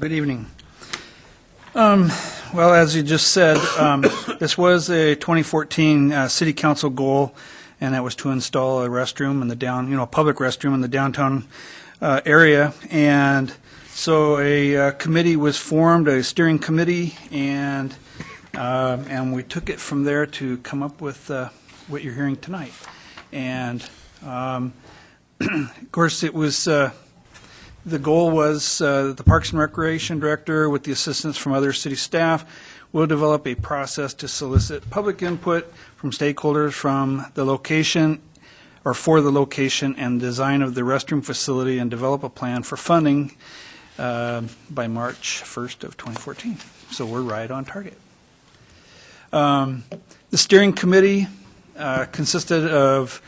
Good evening. Well, as you just said, this was a 2014 City Council goal, and that was to install a restroom in the public restroom in the downtown area. And so a committee was formed, a steering committee, and we took it from there to come up with what you're hearing tonight. And of course, it was. The goal was the Parks and Recreation Director, with the assistance from other city staff, will develop a process to solicit public input from stakeholders from the location or for the location and design of the restroom facility, and develop a plan for funding by March 1st of 2014. So we're right on target. The steering committee consisted of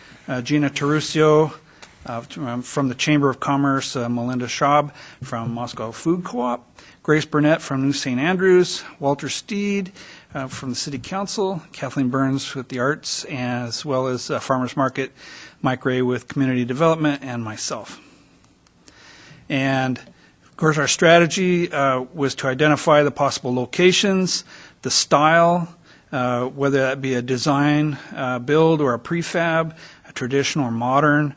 Gina Terusio, from the Chamber of Commerce, Melinda Schaub from Moscow Food Co-op, Grace Burnett from New St. Andrews, Walter Steed from the City Council, Kathleen Burns with the Arts, as well as Farmers Market, Mike Ray with Community Development, and myself. And of course, our strategy was to identify the possible locations, the style, whether that be a design build or a prefab, a traditional or modern,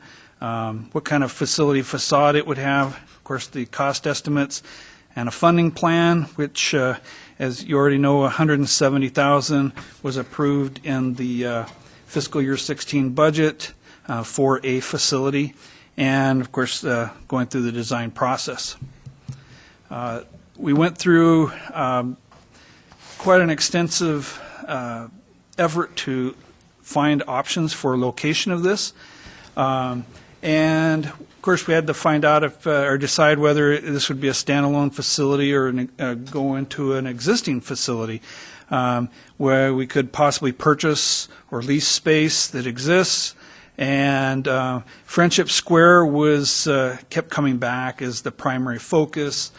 what kind of facility facade it would have, of course the cost estimates, and a funding plan, which as you already know, $170,000 was approved in the fiscal year 16 budget for a facility, and of course going through the design process. We went through quite an extensive effort to find options for location of this. And of course, we had to find out if or decide whether this would be a standalone facility or go into an existing facility where we could possibly purchase or lease space that exists. And Friendship Square was kept coming back as the primary focus.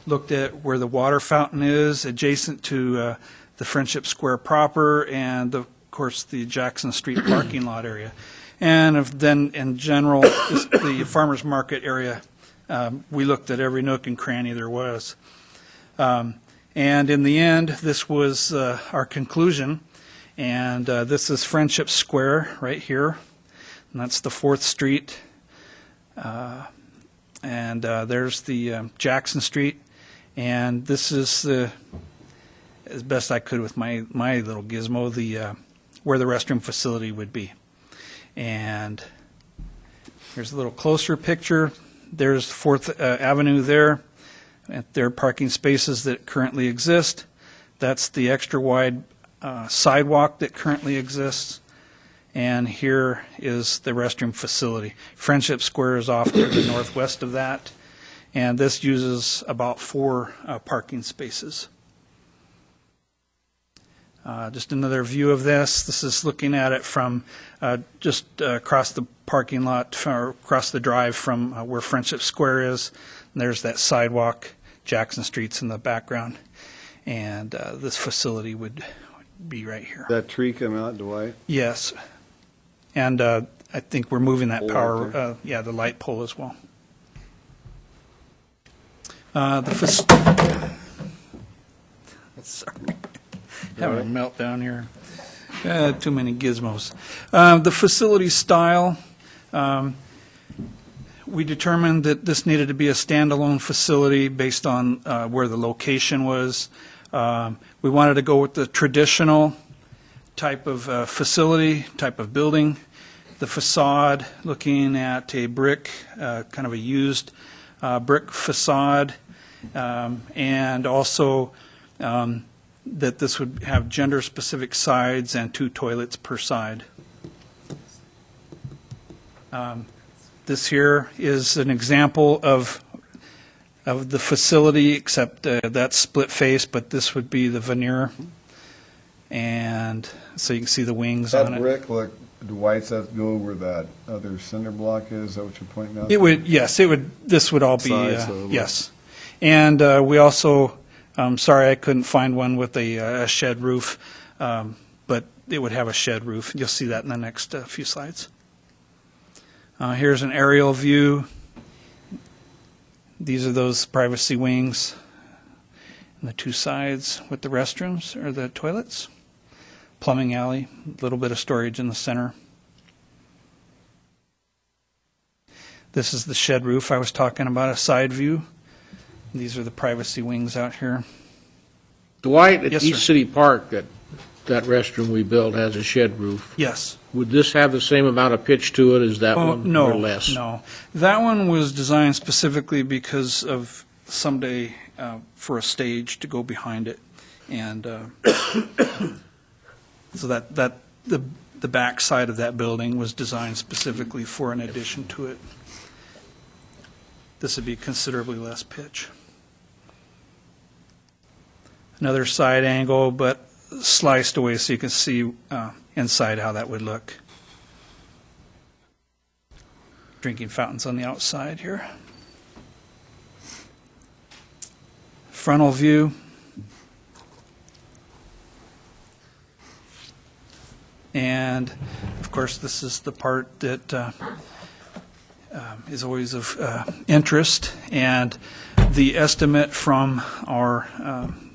Looked at where the water fountain is adjacent to the Friendship Square proper, and of course the Jackson Street parking lot area. And then in general, the farmers market area, we looked at every nook and cranny there was. And in the end, this was our conclusion. And this is Friendship Square right here. And that's the 4th Street. And there's the Jackson Street. And this is as best I could with my little gizmo, the where the restroom facility would be. And here's a little closer picture. There's 4th Avenue there. There are parking spaces that currently exist. That's the extra wide sidewalk that currently exists. And here is the restroom facility. Friendship Square is off to the northwest of that. And this uses about 4 parking spaces. Just another view of this. This is looking at it from just across the parking lot, or across the drive from where Friendship Square is. And there's that sidewalk. Jackson Street's in the background. And this facility would be right here. That tree come out, Dwight? Yes. And I think we're moving that power, the light pole as well. Sorry. Having a meltdown here. Too many gizmos. The facility style, we determined that this needed to be a standalone facility based on where the location was. We wanted to go with the traditional type of facility, type of building. The facade, looking at a brick, kind of a used brick facade, and also that this would have gender-specific sides and 2 toilets per side. This here is an example of the facility, except that's split face, but this would be the veneer. And so you can see the wings on it. That brick, look, Dwight says go where that other cinder block is. Is that what you're pointing out? It would, yes, it would. This would all be, yes. And we also, sorry I couldn't find one with a shed roof, but it would have a shed roof. You'll see that in the next few slides. Here's an aerial view. These are those privacy wings and the two sides with the restrooms or the toilets. Plumbing alley, a little bit of storage in the center. This is the shed roof I was talking about, a side view. These are the privacy wings out here. Dwight, at Yes, East sir. City Park, that restroom we built has a shed roof. Yes. Would this have the same amount of pitch to it as that one, No, or less? no. That one was designed specifically because of someday for a stage to go behind it. And so the back side of that building was designed specifically for an addition to it. This would be considerably less pitch. Another side angle, but sliced away so you can see inside how that would look. Drinking fountains on the outside here. Frontal view. And, of course, this is the part that is always of interest. And the estimate from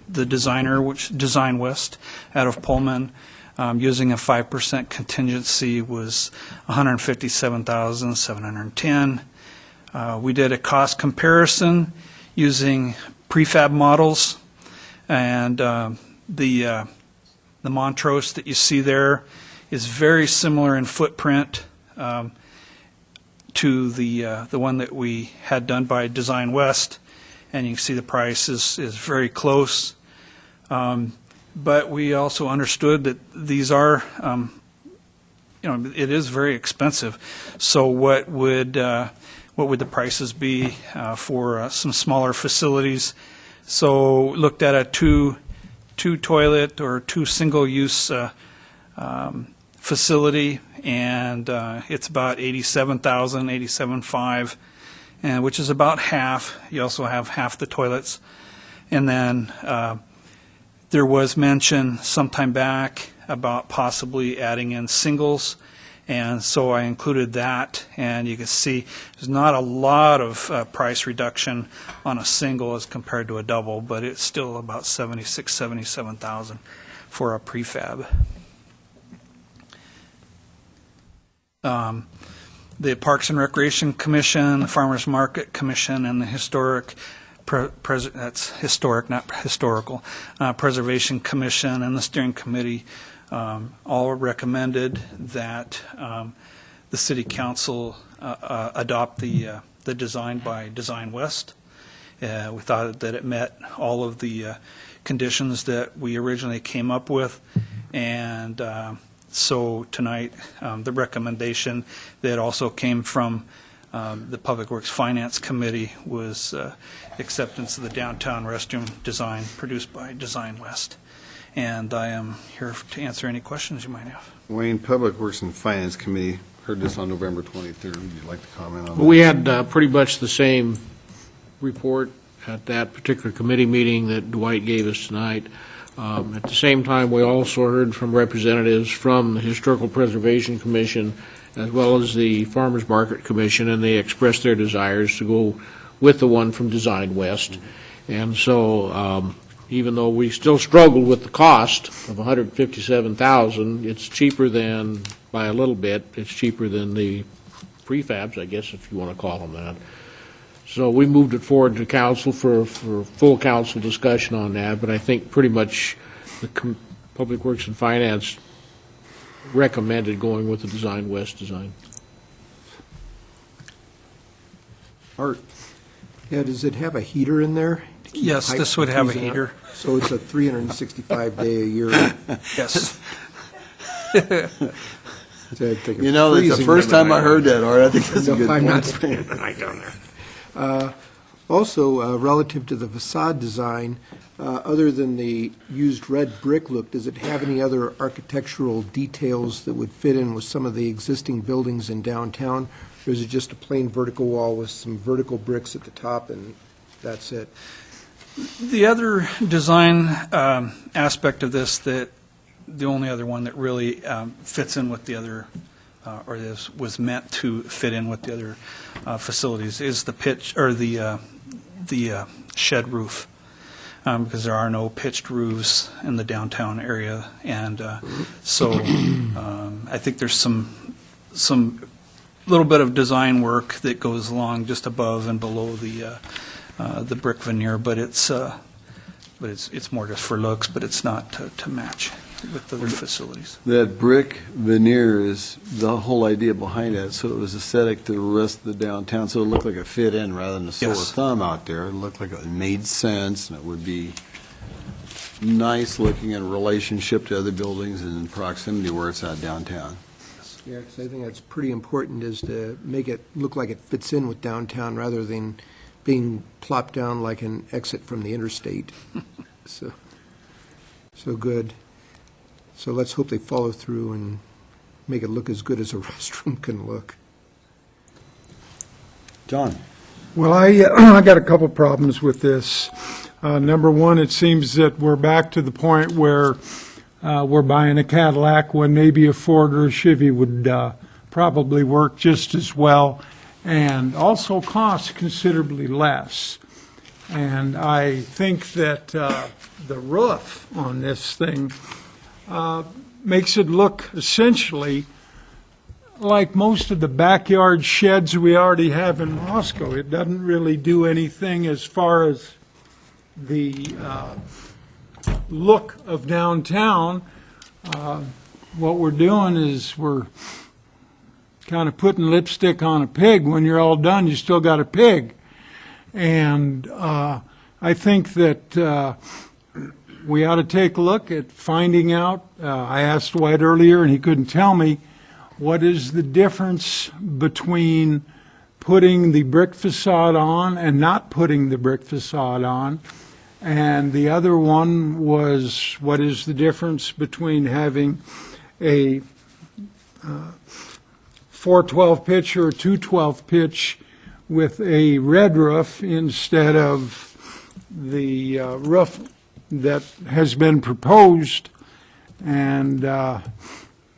the designer, which Design West out of Pullman, using a 5% contingency, was $157,710. We did a cost comparison using prefab models, and the Montrose that you see there is very similar in footprint to the one that we had done by Design West, and you can see the price is very close. But we also understood that these are, it is very expensive. So what would the prices be for some smaller facilities? So looked at a two toilet or two single-use facility, and it's about $87,000, $87,500, and which is about half. You also have half the toilets, and then there was mention sometime back about possibly adding in singles, and so I included that, and you can see there's not a lot of price reduction on a single as compared to a double, but it's still about $76,000, $77,000 for a prefab. The Parks and Recreation Commission, the Farmers Market Commission, and the Preservation Commission and the Steering Committee all recommended that the City Council adopt the design by Design West. We thought that it met all of the conditions that we originally came up with, and so tonight the recommendation that also came from the Public Works Finance Committee was acceptance of the downtown restroom design produced by Design West. And I am here to answer any questions you might have. Wayne, Public Works and Finance Committee heard this on November 23rd. Would you like to comment on that? We had pretty much the same report at that particular committee meeting that Dwight gave us tonight. At the same time, we also heard from representatives from the Historical Preservation Commission as well as the Farmers Market Commission, and they expressed their desires to go with the one from Design West. And so even though we still struggled with the cost of $157,000, it's cheaper than, by a little bit, it's cheaper than the prefabs, I guess, if you want to call them that. So we moved it forward to council for full council discussion on that, but I think pretty much the Public Works and Finance recommended going with the Design West design. Art, Yeah, does it have a heater in there? to keep Yes, pipe this from would have a freezing up? heater. So it's a 365-day-a-year. Yes. you know, that's the first time I heard that, Art. I think that's a good I'm not point. spending the night down there. Also, relative to the facade design, other than the used red brick look, does it have any other architectural details that would fit in with some of the existing buildings in downtown? Or is it just a plain vertical wall with some vertical bricks at the top and that's it? The other design aspect of this, that the only other one that really fits in with the other, or this was meant to fit in with the other facilities, is the pitch, or the the shed roof, because there are no pitched roofs in the downtown area. And so I think there's some little bit of design work that goes along just above and below the brick veneer, but it's more just for looks, but it's not to match with other facilities. That brick veneer is the whole idea behind it, so it was aesthetic to the rest of the downtown, so it looked like it fit in rather than a sore Yes. thumb out there. It looked like it made sense, and it would be nice looking in relationship to other buildings and in proximity where it's at downtown. Yeah, because I think that's pretty important, is to make it look like it fits in with downtown rather than being plopped down like an exit from the interstate. So good. So let's hope they follow through and make it look as good as a restroom can look. John? Well, I got a couple problems with this. Number one, it seems that we're back to the point where we're buying a Cadillac when maybe a Ford or a Chevy would probably work just as well and also cost considerably less. And I think that the roof on this thing makes it look essentially like most of the backyard sheds we already have in Moscow. It doesn't really do anything as far as the look of downtown. What we're doing is we're kind of putting lipstick on a pig. When you're all done, you still got a pig. And I think that we ought to take a look at finding out. I asked Dwight earlier, and he couldn't tell me, what is the difference between putting the brick facade on and not putting the brick facade on. And the other one was, what is the difference between having a 412 pitch or a 212 pitch with a red roof instead of the roof that has been proposed, and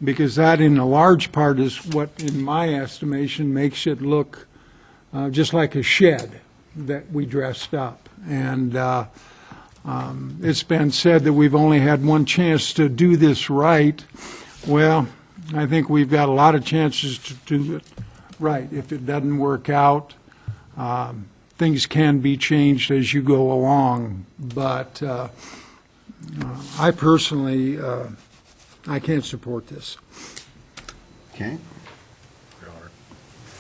because that in a large part is what, in my estimation, makes it look just like a shed that we dressed up. And it's been said that we've only had one chance to do this right. Well, I think we've got a lot of chances to do it right. If it doesn't work out, things can be changed as you go along. But I personally, I can't support this. Okay.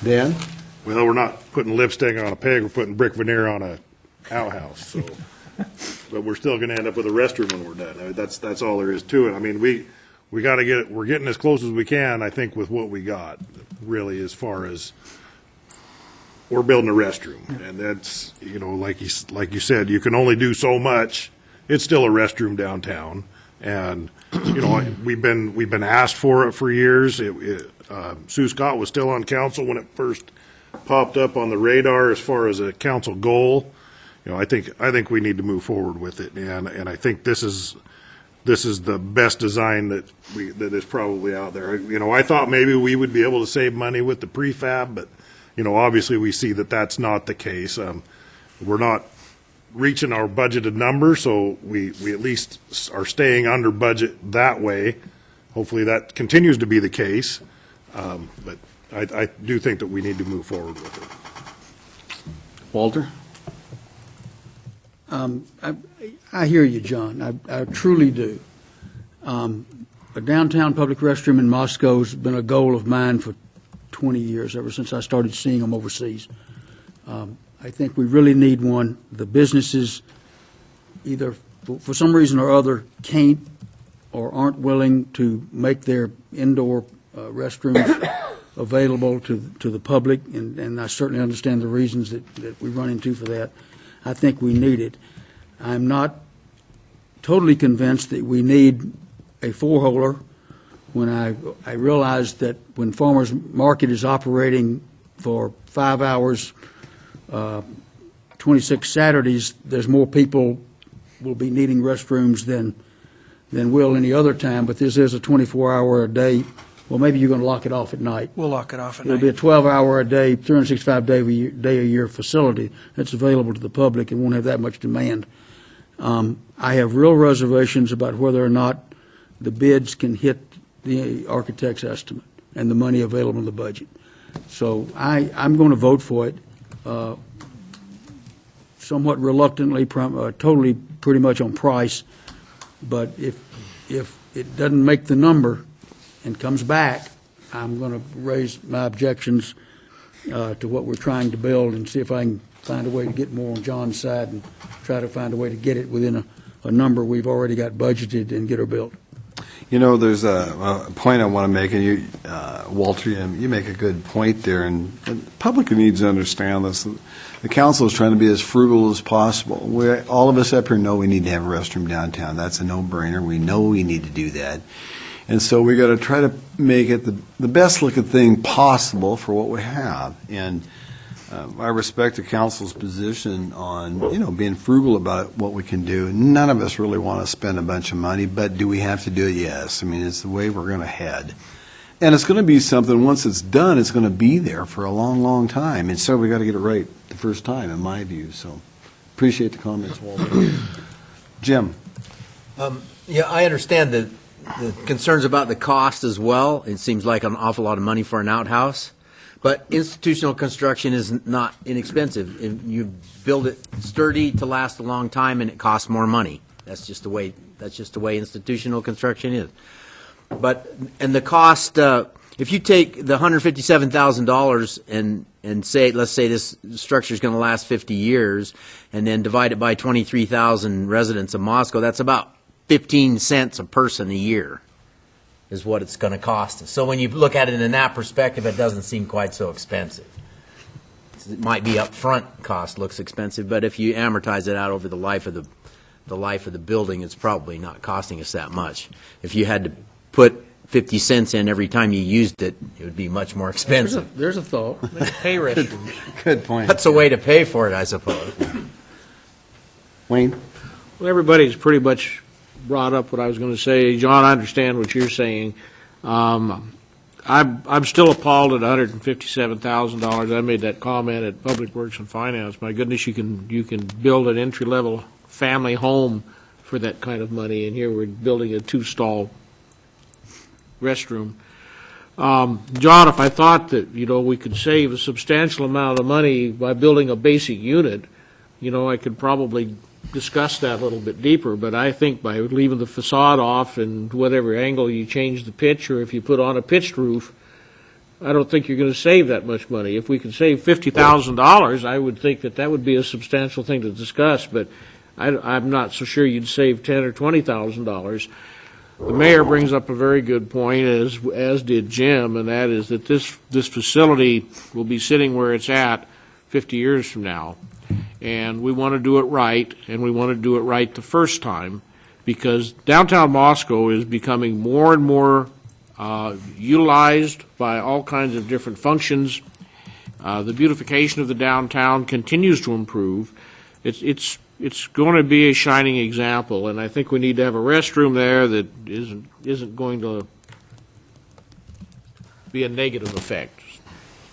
Dan? Well, we're not putting lipstick on a pig, we're putting brick veneer on a outhouse, so. But we're still gonna end up with a restroom when we're done. I mean, that's all there is to it. I mean, we gotta get it, we're getting as close as we can, I think, with what we got, really, as far as, we're building a restroom. And that's, you know, like you said, you can only do so much. It's still a restroom downtown. And, you know, we've been asked for it for years. Sue Scott was still on council when it first popped up on the radar as far as a council goal. You know, I think we need to move forward with it, and I think this is the best design that is probably out there. You know, I thought maybe we would be able to save money with the prefab, but you know, obviously we see that that's not the case. We're not reaching our budgeted number, so we at least are staying under budget that way. Hopefully that continues to be the case, but I do think that we need to move forward with it. Walter? I hear you, John. I truly do. A downtown public restroom in Moscow has been a goal of mine for 20 years, ever since I started seeing them overseas. I think we really need one. The businesses either for some reason or other can't or aren't willing to make their indoor restrooms available to the public, and I certainly understand the reasons that we run into for that. I think we need it. I'm not totally convinced that we need a four-holer when I realized that when Farmers Market is operating for 5 hours, 26 Saturdays, there's more people will be needing restrooms than will any other time. But this is a 24-hour-a-day Well, maybe you're going to lock it off at night. We'll lock it off at It'll be a night. 12-hour a day, 365-day-a-year facility that's available to the public and won't have that much demand. I have real reservations about whether or not the bids can hit the architect's estimate and the money available in the budget. So I'm going to vote for it, somewhat reluctantly, totally pretty much on price. But if it doesn't make the number and comes back, I'm going to raise my objections to what we're trying to build and see if I can find a way to get more on John's side and try to find a way to get it within a number we've already got budgeted and get her built. You know, there's a point I want to make, and you, Walter, you make a good point there, and the public needs to understand this. The council is trying to be as frugal as possible. All of us up here know we need to have a restroom downtown. That's a no-brainer. We know we need to do that. And so we got to try to make it the best-looking thing possible for what we have. And I respect the council's position on, being frugal about what we can do. None of us really want to spend a bunch of money, but do we have to do it? Yes. I mean, it's the way we're going to head. And it's going to be something, once it's done, it's going to be there for a long, long time. And so we got to get it right the first time, in my view. So appreciate the comments, Walter. Jim? Yeah, I understand the concerns about the cost as well. It seems like an awful lot of money for an outhouse. But institutional construction is not inexpensive. If you build it sturdy to last a long time, and it costs more money. That's just the way institutional construction is. And the cost, if you take the $157,000 and say, let's say this structure is going to last 50 years, and then divide it by 23,000 residents of Moscow, that's about 15 cents a person a year is what it's going to cost us. So when you look at it in that perspective, it doesn't seem quite so expensive. It might be upfront cost looks expensive, but if you amortize it out over the life of the building, it's probably not costing us that much. If you had to put 50 cents in every time you used it, it would be much more expensive. There's a thought. Pay restrooms. Good point. That's a way to pay for it, I suppose. Wayne? Well, everybody's pretty much brought up what I was going to say. John, I understand what you're saying. I'm still appalled at $157,000. I made that comment at Public Works and Finance. My goodness, you can build an entry-level family home for that kind of money, and here we're building a 2-stall restroom. John, if I thought that we could save a substantial amount of money by building a basic unit, I could probably discuss that a little bit deeper, but I think by leaving the facade off and whatever angle you change the pitch, or if you put on a pitched roof, I don't think you're going to save that much money. If we could save $50,000, I would think that would be a substantial thing to discuss, but I'm not so sure you'd save $10,000 or $20,000. The mayor brings up a very good point, as did Jim, and that is that this facility will be sitting where it's at 50 years from now. And we want to do it right, and we want to do it right the first time, because downtown Moscow is becoming more and more utilized by all kinds of different functions. The beautification of the downtown continues to improve. It's going to be a shining example, and I think we need to have a restroom there that isn't going to be a negative effect.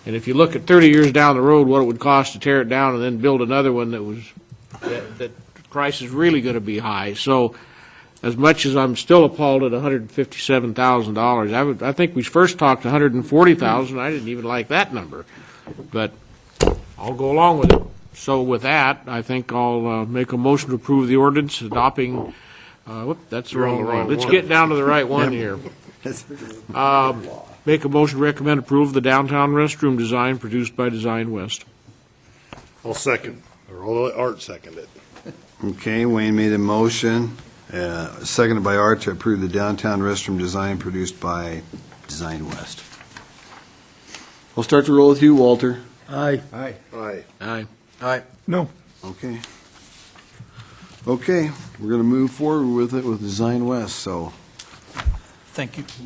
And if you look at 30 years down the road, what it would cost to tear it down and then build another one, that price is really going to be high. So, as much as I'm still appalled at $157,000, I think we first talked $140,000. I didn't even like that number, but I'll go along with it. So, with that, I think I'll make a motion to approve the ordinance adopting. That's the wrong one. Let's get down to the right one here. Make a motion to recommend approval of the downtown restroom design produced by Design West. I'll second, or I'll let Art second it. Okay, Wayne made a motion, seconded by Art, to approve the downtown restroom design produced by Design West. We'll start the roll with you, Walter. Aye. Aye. Aye. All right. No. Okay. Okay, we're going to move forward with it with Design West, so Thank you.